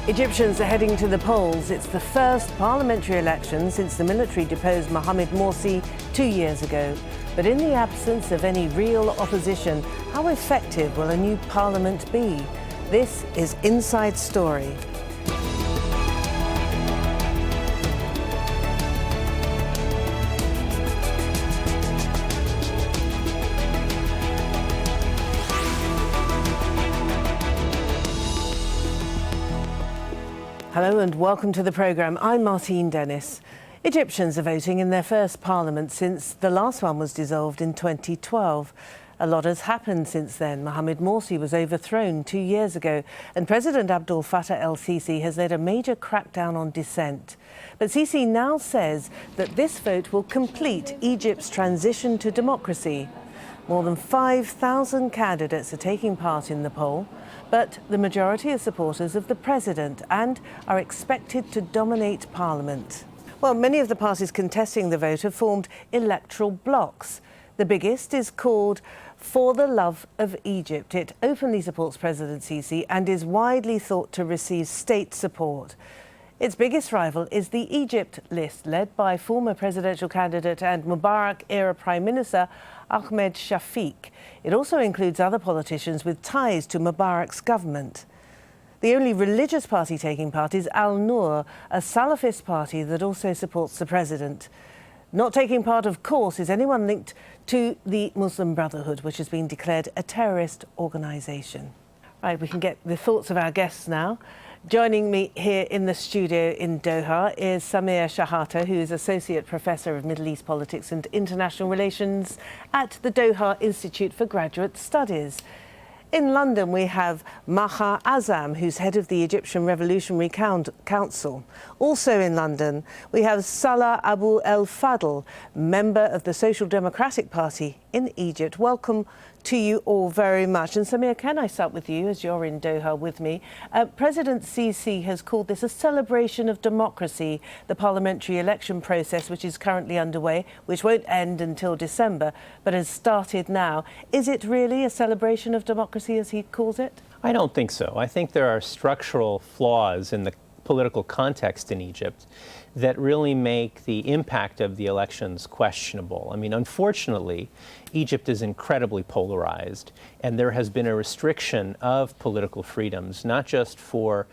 Egyptians are heading to the polls. It's the first parliamentary election since the military deposed Mohamed Morsi 2 years ago. But in the absence of any real opposition, how effective will a new parliament be? This is Inside Story. Hello and welcome to the programme. I'm Martine Dennis. Egyptians are voting in their first parliament since the last one was dissolved in 2012. A lot has happened since then. Mohamed Morsi was overthrown 2 years ago and President Abdel Fattah el-Sisi has led a major crackdown on dissent. But Sisi now says that this vote will complete Egypt's transition to democracy. More than 5,000 candidates are taking part in the poll, but the majority are supporters of the president and are expected to dominate parliament. Well, many of the parties contesting the vote have formed electoral blocs. The biggest is called For the Love of Egypt. It openly supports President Sisi and is widely thought to receive state support. Its biggest rival is the Egypt list, led by former presidential candidate and Mubarak-era Prime Minister Ahmed Shafik. It also includes other politicians with ties to Mubarak's government. The only religious party taking part is Al-Noor, a Salafist party that also supports the president. Not taking part, of course, is anyone linked to the Muslim Brotherhood, which has been declared a terrorist organisation. Right, we can get the thoughts of our guests now. Joining me here in the studio in Doha is Samir Shahata, who is Associate Professor of Middle East Politics and International Relations at the Doha Institute for Graduate Studies. In London, we have Maha Azam, who's head of the Egyptian Revolutionary Council. Also in London, we have Salah Abu El Fadl, member of the Social Democratic Party in Egypt. Welcome to you all very much. And Samir, can I start with you, as you're in Doha with me? President Sisi has called this a celebration of democracy, the parliamentary election process, which is currently underway, which won't end until December, but has started now. Is it really a celebration of democracy, as he calls it? I don't think so. I think there are structural flaws in the political context in Egypt that really make the impact of the elections questionable. I mean, unfortunately, Egypt is incredibly polarized, and there has been a restriction of political freedoms, not just for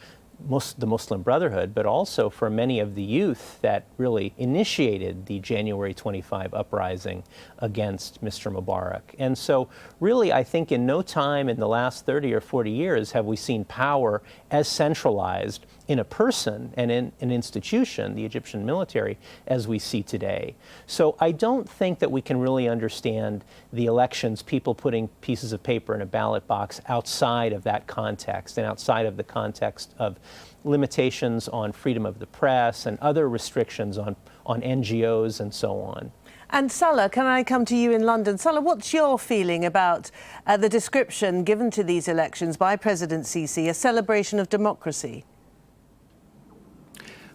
the Muslim Brotherhood, but also for many of the youth that really initiated the January 25 uprising against Mr. Mubarak. And so really, I think in no time in the last 30 or 40 years have we seen power as centralized in a person and in an institution, the Egyptian military, as we see today. So I don't think that we can really understand the elections, people putting pieces of paper in a ballot box outside of that context and outside of the context of limitations on freedom of the press and other restrictions on NGOs and so on. And Salah, can I come to you in London? Salah, what's your feeling about the description given to these elections by President Sisi, a celebration of democracy?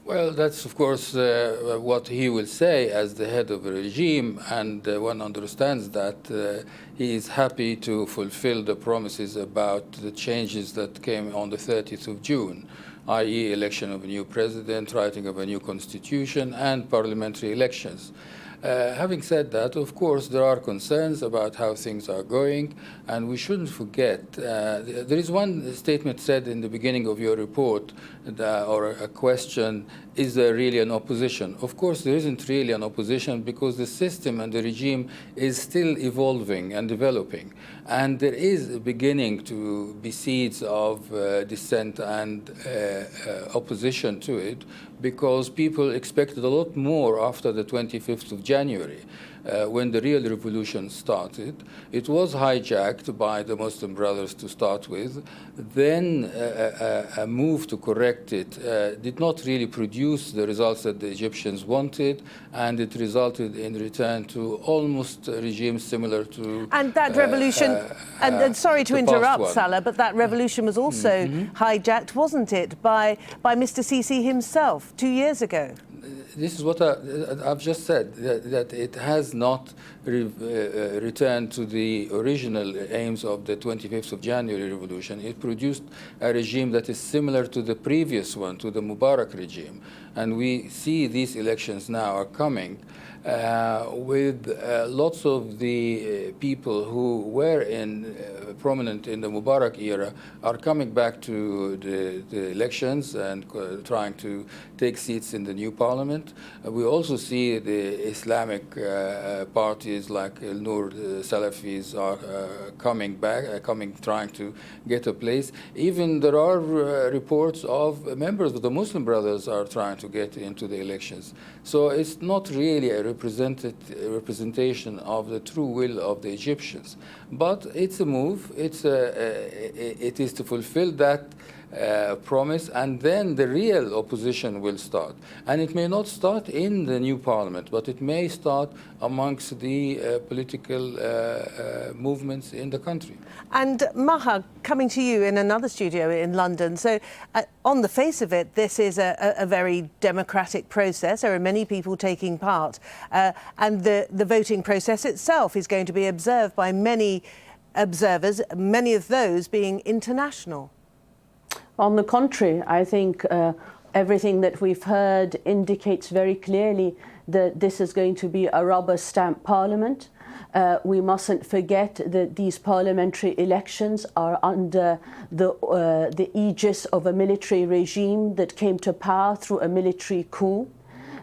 Well, that's, of course, what he will say as the head of a regime, and one understands that he is happy to fulfill the promises about the changes that came on the 30th of June, i.e. election of a new president, writing of a new constitution, and parliamentary elections. Having said that, of course, there are concerns about how things are going, and we shouldn't forget, there is one statement said in the beginning of your report, or a question, is there really an opposition? Of course, there isn't really an opposition because the system and the regime is still evolving and developing. And there is beginning to be seeds of dissent and opposition to it, because people expected a lot more after the 25th of January, when the real revolution started. It was hijacked by the Muslim Brothers to start with. Then a move to correct it did not really produce the results that the Egyptians wanted, and it resulted in return to almost a regime similar to... And that revolution, and sorry to interrupt, Salah, but that revolution was also hijacked, wasn't it, by Mr. Sisi himself 2 years ago? this is what I've just said, that it has not returned to the original aims of the 25th of January revolution. It produced a regime that is similar to the previous one, to the Mubarak regime. And we see these elections now are coming with lots of the people who were prominent in the Mubarak era are coming back to the elections and trying to take seats in the new parliament. We also see the Islamic parties like Al-Nur Salafis are coming back, trying to get a place. Even there are reports of members of the Muslim Brothers are trying to get into the elections. So it's not really a representation of the true will of the Egyptians. But it's a move. It is to fulfill that promise, and then the real opposition will start. And it may not start in the new parliament, but it may start amongst the political movements in the country. And Maha, coming to you in another studio in London. So on the face of it, this is a very democratic process. There are many people taking part. And the voting process itself is going to be observed by many observers, many of those being international. On the contrary, I think everything that we've heard indicates very clearly that this is going to be a rubber stamp parliament. We mustn't forget that these parliamentary elections are under the aegis of a military regime that came to power through a military coup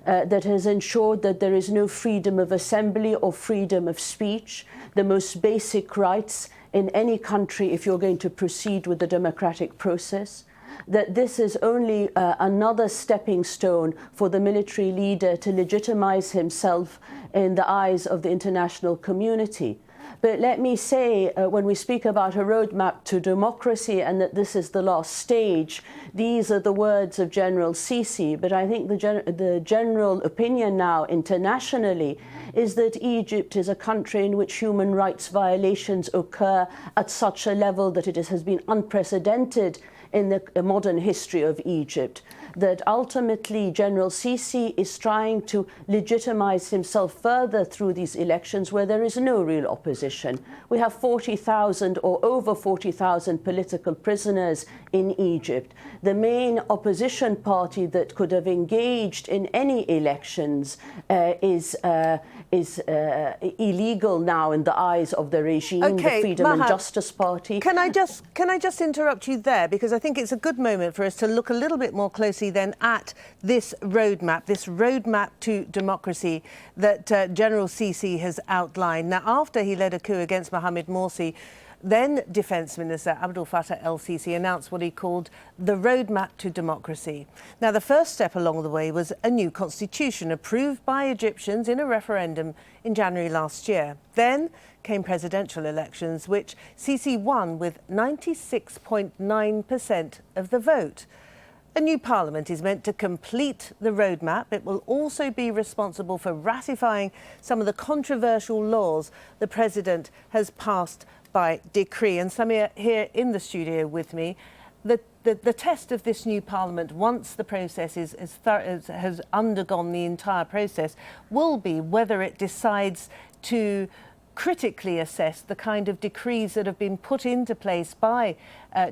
that has ensured that there is no freedom of assembly or freedom of speech, the most basic rights in any country if you're going to proceed with the democratic process, that this is only another stepping stone for the military leader to legitimize himself in the eyes of the international community. But let me say, when we speak about a roadmap to democracy and that this is the last stage, these are the words of General Sisi. But I think the general opinion now internationally is that Egypt is a country in which human rights violations occur at such a level that it has been unprecedented in the modern history of Egypt, that ultimately General Sisi is trying to legitimize himself further through these elections where there is no real opposition. We have 40,000 or over 40,000 political prisoners in Egypt. The main opposition party that could have engaged in any elections is illegal now in the eyes of the regime, the Freedom and Justice Party. Can I just interrupt you there, because I think it's a good moment for us to look a little bit more closely then at this roadmap to democracy that General Sisi has outlined. Now, after he led a coup against Mohamed Morsi, then Defence Minister Abdel Fattah el-Sisi announced what he called the roadmap to democracy. Now, the first step along the way was a new constitution approved by Egyptians in a referendum in January last year. Then came presidential elections, which Sisi won with 96.9% of the vote. A new parliament is meant to complete the roadmap. It will also be responsible for ratifying some of the controversial laws the president has passed by decree. And Samir, here in the studio with me, the test of this new parliament, once the process has undergone the entire process, will be whether it decides to critically assess the kind of decrees that have been put into place by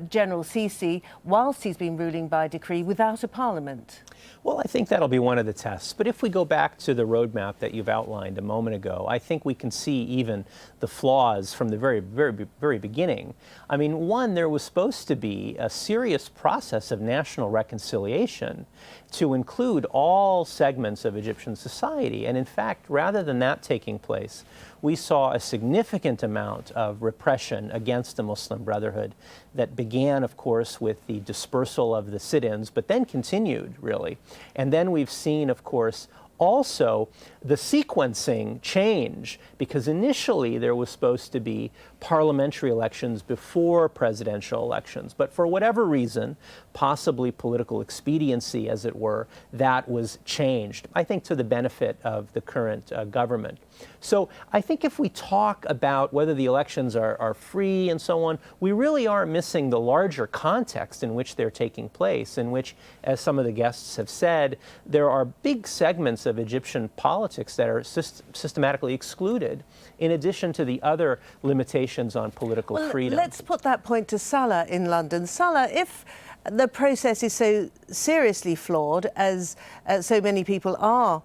General Sisi whilst he's been ruling by decree without a parliament. Well, I think that'll be one of the tests. But if we go back to the roadmap that you've outlined a moment ago, I think we can see even the flaws from the very beginning. I mean, one, there was supposed to be a serious process of national reconciliation to include all segments of Egyptian society. And in fact, rather than that taking place, we saw a significant amount of repression against the Muslim Brotherhood that began, of course, with the dispersal of the sit-ins, but then continued, really. And then we've seen, of course, also the sequencing change, because initially there was supposed to be parliamentary elections before presidential elections. But for whatever reason, possibly political expediency, as it were, that was changed, I think to the benefit of the current government. So I think if we talk about whether the elections are free and so on, we really are missing the larger context in which they're taking place, in which, as some of the guests have said, there are big segments of Egyptian politics that are systematically excluded, in addition to the other limitations on political freedom. Let's put that point to Salah in London. Salah, if the process is so seriously flawed, as so many people are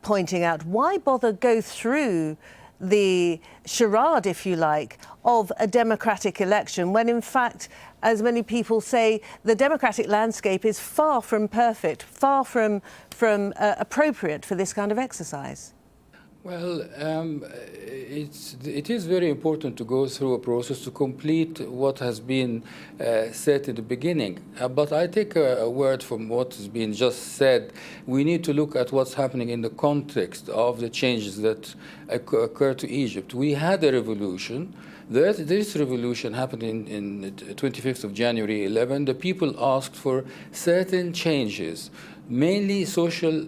pointing out, why bother go through the charade, if you like, of a democratic election when, in fact, as many people say, the democratic landscape is far from perfect, far from appropriate for this kind of exercise? Well, it is very important to go through a process to complete what has been said in the beginning. But I take a word from what has been just said. We need to look at what's happening in the context of the changes that occurred to Egypt. We had a revolution. This revolution happened in 25th of January 11. The people asked for certain changes, mainly social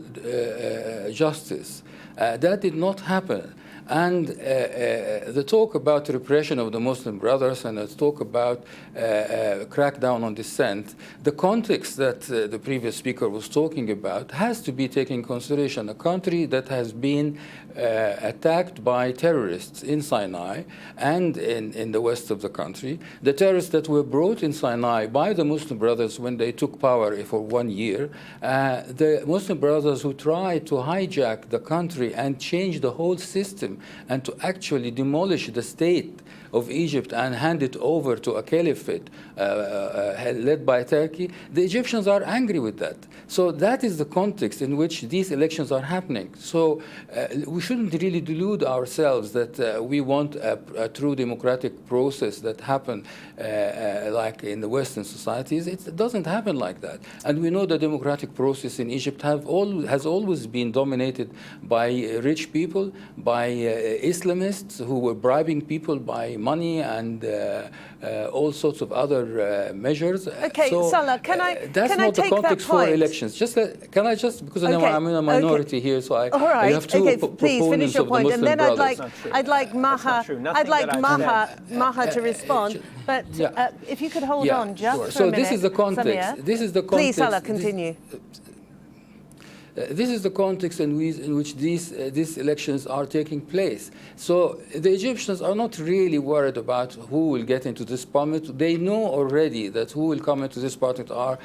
justice. That did not happen. And the talk about repression of the Muslim Brothers and the talk about crackdown on dissent, the context that the previous speaker was talking about has to be taken into consideration. A country that has been attacked by terrorists in Sinai and in the west of the country, the terrorists that were brought in Sinai by the Muslim Brothers when they took power for 1 year, the Muslim Brothers who tried to hijack the country and change the whole system and to actually demolish the state of Egypt and hand it over to a caliphate led by Turkey, the Egyptians are angry with that. So that is the context in which these elections are happening. So we shouldn't really delude ourselves that we want a true democratic process that happened like in the Western societies. It doesn't happen like that. And we know the democratic process in Egypt has always been dominated by rich people, by Islamists who were bribing people by money and all sorts of other measures. Okay, so, Salah, that's not the context for elections. Can I just, because I'm in a minority here, so I have two please finish your point, and then I'd like Maha to respond. But if you could hold on just for a minute. So this is the context. Samir. This is the context. Please, Salah, continue. This is the context in which these elections are taking place. So the Egyptians are not really worried about who will get into this parliament. They know already that who will come into this parliament are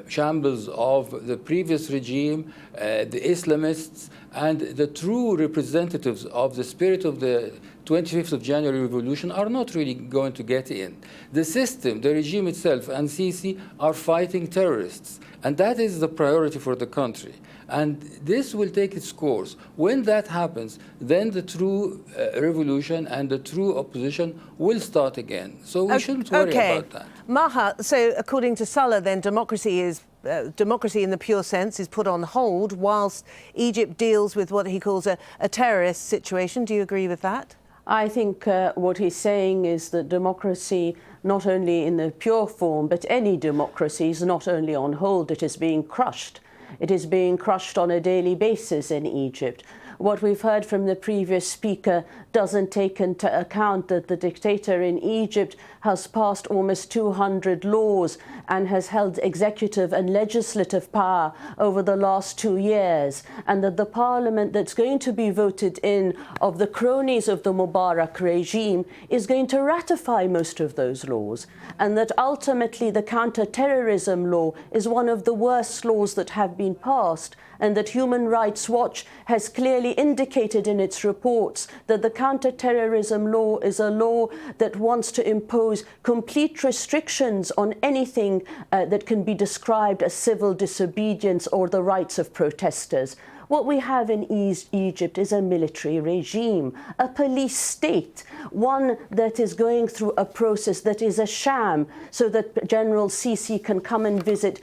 shambles of the previous regime, the Islamists, and the true representatives of the spirit of the 25th of January revolution are not really going to get in. The system, the regime itself, and Sisi are fighting terrorists. And that is the priority for the country. And this will take its course. When that happens, then the true revolution and the true opposition will start again. So we shouldn't worry about that. Maha, so according to Salah, then democracy in the pure sense is put on hold whilst Egypt deals with what he calls a terrorist situation. Do you agree with that? I think what he's saying is that democracy, not only in the pure form, but any democracy is not only on hold, it is being crushed. It is being crushed on a daily basis in Egypt. What we've heard from the previous speaker doesn't take into account that the dictator in Egypt has passed almost 200 laws and has held executive and legislative power over the last 2 years, and that the parliament that's going to be voted in of the cronies of the Mubarak regime is going to ratify most of those laws, and that ultimately the counter-terrorism law is one of the worst laws that have been passed, and that Human Rights Watch has clearly indicated in its reports that the counter-terrorism law is a law that wants to impose complete restrictions on anything that can be described as civil disobedience or the rights of protesters. What we have in East Egypt is a military regime, a police state, one that is going through a process that is a sham so that General Sisi can come and visit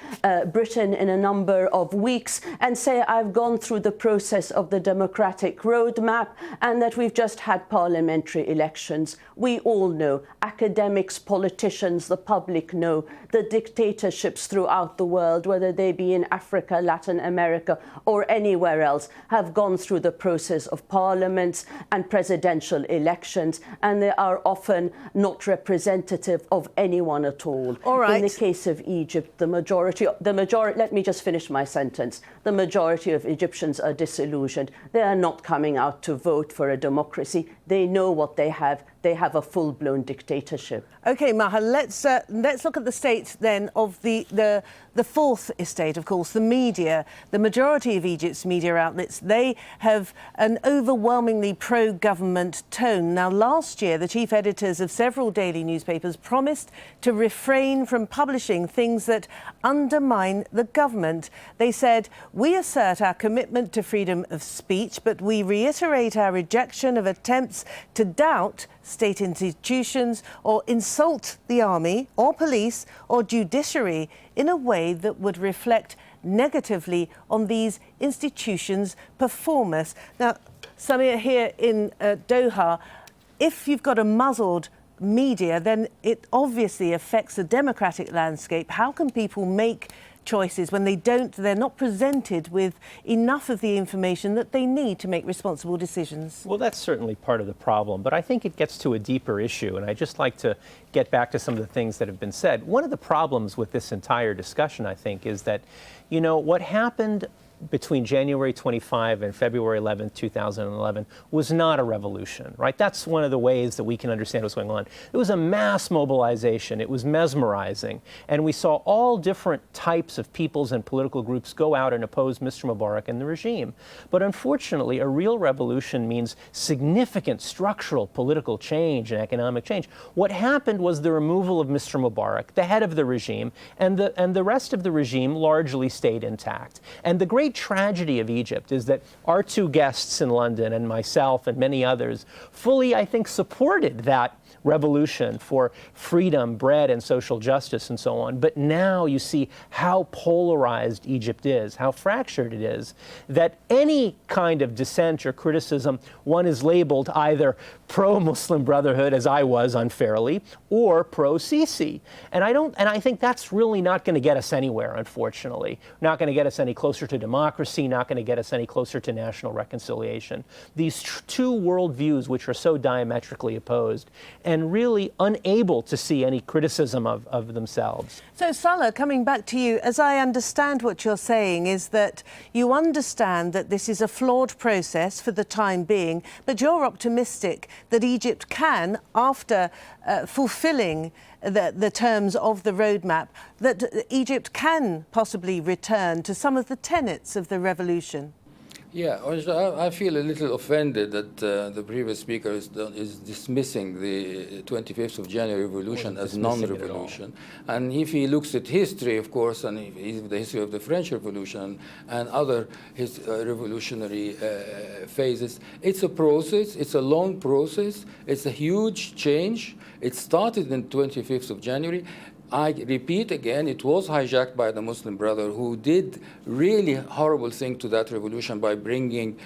Britain in a number of weeks and say, I've gone through the process of the democratic roadmap and that we've just had parliamentary elections. We all know, academics, politicians, the public know, the dictatorships throughout the world, whether they be in Africa, Latin America, or anywhere else, have gone through the process of parliaments and presidential elections, and they are often not representative of anyone at all. All right. In the case of Egypt, the majority, let me just finish my sentence. The majority of Egyptians are disillusioned. They are not coming out to vote for a democracy. They know what they have. They have a full-blown dictatorship. OK, Maha, let's look at the state then of the fourth estate, of course, the media. The majority of Egypt's media outlets, they have an overwhelmingly pro-government tone. Now, last year, the chief editors of several daily newspapers promised to refrain from publishing things that undermine the government. They said, we assert our commitment to freedom of speech, but we reiterate our rejection of attempts to doubt state institutions or insult the army or police or judiciary in a way that would reflect negatively on these institutions' performance. Now, Samir, here in Doha, if you've got a muzzled media, then it obviously affects the democratic landscape. How can people make choices when they're not presented with enough of the information that they need to make responsible decisions? Well, that's certainly part of the problem, but I think it gets to a deeper issue, and I'd just like to get back to some of the things that have been said. One of the problems with this entire discussion, I think, is that, you know, what happened between January 25 and February 11, 2011 was not a revolution, right? That's one of the ways that we can understand what's going on. It was a mass mobilization. It was mesmerizing. And we saw all different types of peoples and political groups go out and oppose Mr. Mubarak and the regime. But unfortunately, a real revolution means significant structural political change and economic change. What happened was the removal of Mr. Mubarak, the head of the regime, and the rest of the regime largely stayed intact. And the great tragedy of Egypt is that our two guests in London and myself and many others fully, I think, supported that revolution for freedom, bread, and social justice and so on. But now you see how polarized Egypt is, how fractured it is, that any kind of dissent or criticism, one is labeled either pro-Muslim Brotherhood, as I was unfairly, or pro-Sisi. And I think that's really not going to get us anywhere, unfortunately. Not going to get us any closer to democracy, not going to get us any closer to national reconciliation. These two worldviews, which are so diametrically opposed, and really unable to see any criticism of themselves. So, Salah, coming back to you, as I understand what you're saying is that you understand that this is a flawed process for the time being, but you're optimistic that Egypt can, after fulfilling the terms of the roadmap, that Egypt can possibly return to some of the tenets of the revolution. Yeah, I feel a little offended that the previous speaker is dismissing the 25th of January revolution as non-revolution. And if he looks at history, of course, and the history of the French Revolution and other revolutionary phases, it's a process, it's a long process, it's a huge change. It started on 25th of January. I repeat again, it was hijacked by the Muslim Brotherhood, who did really horrible thing to that revolution by bringing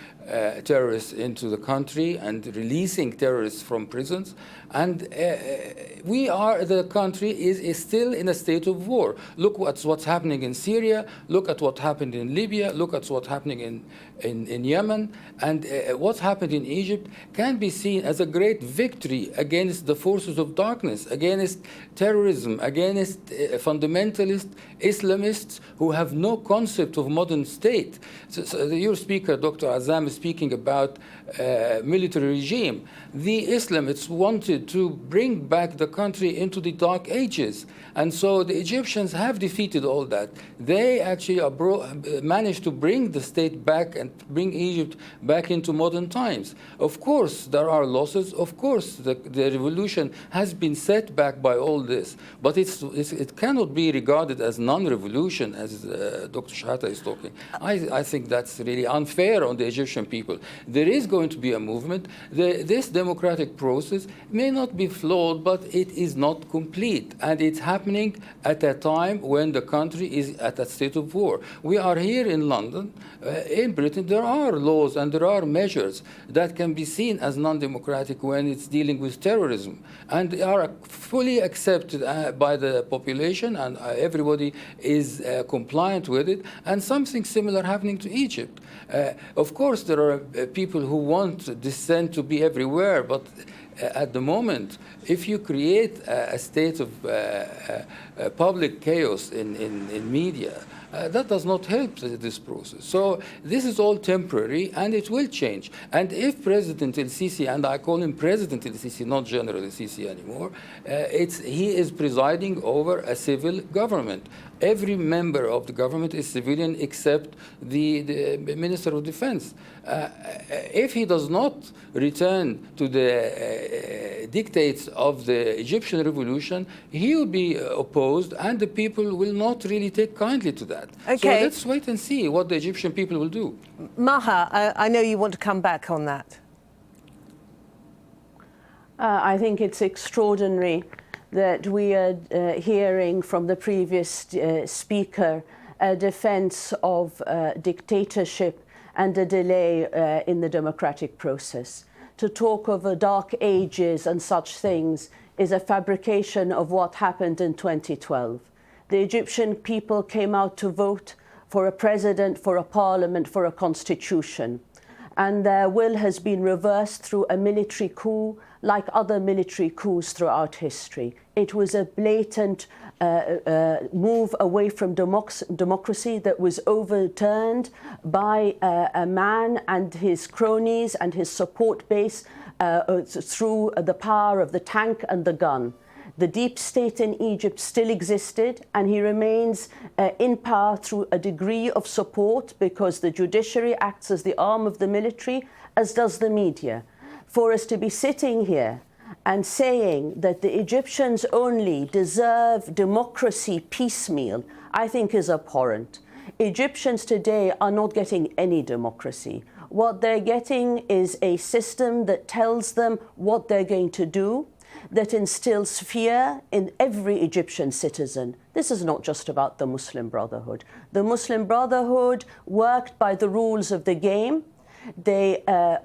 terrorists into the country and releasing terrorists from prisons. And the country is still in a state of war. Look at what's happening in Syria, look at what happened in Libya, look at what's happening in Yemen, and what happened in Egypt can be seen as a great victory against the forces of darkness, against terrorism, against fundamentalist Islamists who have no concept of modern state. So your speaker, Dr. Azam, is speaking about military regime. The Islamists wanted to bring back the country into the dark ages. And so the Egyptians have defeated all that. They actually managed to bring the state back and bring Egypt back into modern times. Of course, there are losses. Of course, the revolution has been set back by all this. But it's it cannot be regarded as non-revolution, as Dr. Shahata is talking. I think that's really unfair on the Egyptian people. There is going to be a movement. This democratic process may not be flawed, but it is not complete. And it's happening at a time when the country is at a state of war. We are here in London. In Britain, there are laws and there are measures that can be seen as non-democratic when it's dealing with terrorism. And they are fully accepted by the population, and everybody is compliant with it. And something similar happening to Egypt. Of course, there are people who want dissent to be everywhere, but at the moment, if you create a state of public chaos in media, that does not help this process. So this is all temporary, and it will change. And if President El-Sisi, and I call him President El-Sisi, not General El-Sisi anymore, he is presiding over a civil government. Every member of the government is civilian except the Minister of Defense. If he does not return to the dictates of the Egyptian revolution, he will be opposed, and the people will not really take kindly to that. Okay. So let's wait and see what the Egyptian people will do. Maha, I know you want to come back on that. I think it's extraordinary that we are hearing from the previous speaker a defense of dictatorship and a delay in the democratic process. To talk of dark ages and such things is a fabrication of what happened in 2012. The Egyptian people came out to vote for a president, for a parliament, for a constitution. And their will has been reversed through a military coup, like other military coups throughout history. It was a blatant move away from democracy that was overturned by a man and his cronies and his support base through the power of the tank and the gun. The deep state in Egypt still existed, and he remains in power through a degree of support because the judiciary acts as the arm of the military, as does the media. For us to be sitting here and saying that the Egyptians only deserve democracy piecemeal, I think is abhorrent. Egyptians today are not getting any democracy. What they're getting is a system that tells them what they're going to do, that instills fear in every Egyptian citizen. This is not just about the Muslim Brotherhood. The Muslim Brotherhood worked by the rules of the game. They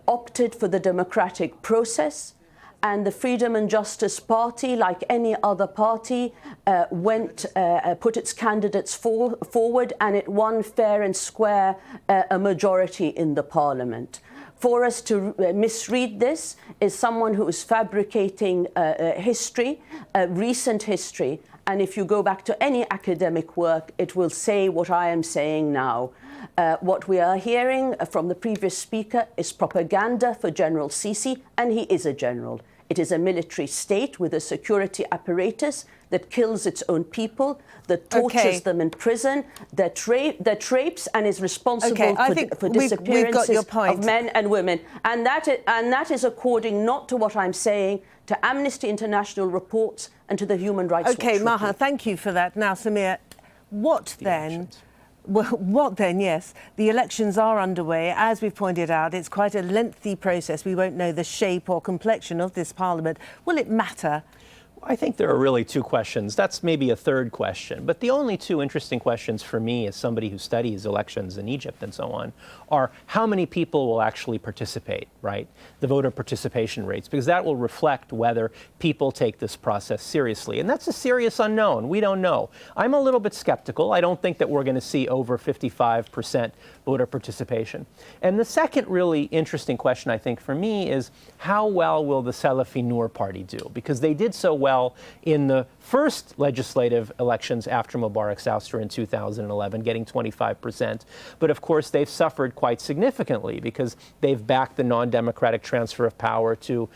opted for the democratic process, and the Freedom and Justice Party, like any other party, put its candidates forward, and it won fair and square a majority in the parliament. For us to misread this is someone who is fabricating history, recent history, and if you go back to any academic work, it will say what I am saying now. What we are hearing from the previous speaker is propaganda for General Sisi, and he is a general. It is a military state with a security apparatus that kills its own people, that tortures them in prison, that rapes and is responsible for disappearances of men and women. And that is according not to what I'm saying, to Amnesty International reports and to the Human Rights Watch report. Maha, thank you for that. Now, Samir, what then? Well, what then? Yes, the elections are underway. As we've pointed out, it's quite a lengthy process. We won't know the shape or complexion of this parliament. Will it matter? I think there are really two questions. That's maybe a third question. But the only two interesting questions for me as somebody who studies elections in Egypt and so on are how many people will actually participate, right? The voter participation rates, because that will reflect whether people take this process seriously. And that's a serious unknown. We don't know. I'm a little bit skeptical. I don't think that we're going to see over 55% voter participation. And the second really interesting question, I think, for me is how well will the Salafi Noor party do? Because they did so well in the first legislative elections after Mubarak's ouster in 2011, getting 25%. But of course, they've suffered quite significantly because they've backed the non-democratic transfer of power to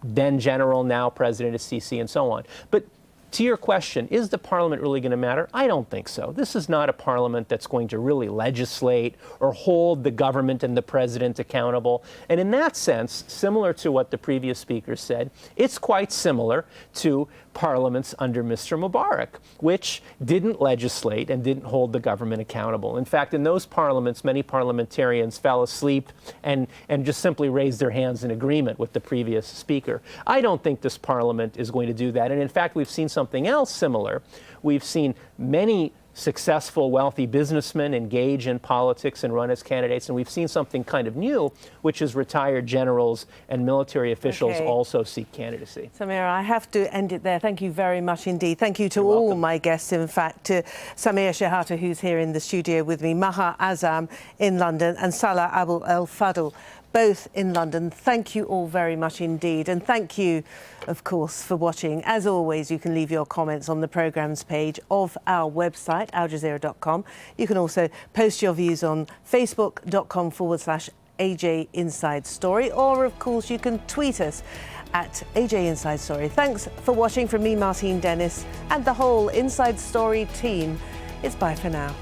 then General, now President Sisi, and so on. But to your question, is the parliament really going to matter? I don't think so. This is not a parliament that's going to really legislate or hold the government and the president accountable. And in that sense, similar to what the previous speaker said, it's quite similar to parliaments under Mr. Mubarak, which didn't legislate and didn't hold the government accountable. In fact, in those parliaments, many parliamentarians fell asleep and just simply raised their hands in agreement with the previous speaker. I don't think this parliament is going to do that. And in fact, we've seen something else similar. We've seen many successful, wealthy businessmen engage in politics and run as candidates. And we've seen something kind of new, which is retired generals and military officials also seek candidacy. Samira, I have to end it there. Thank you very much indeed. Thank you to all my guests, in fact, to Samir Shehata, who's here in the studio with me, Maha Azam in London, and Salah Abul El Fadl, both in London. Thank you all very much indeed. And thank you, of course, for watching. As always, you can leave your comments on the programmes page of our website, aljazeera.com. You can also post your views on facebook.com/AJ Inside Story, or, of course, you can tweet us at AJ Inside Story. Thanks for watching from me, Martine Dennis, and the whole Inside Story team. It's bye for now.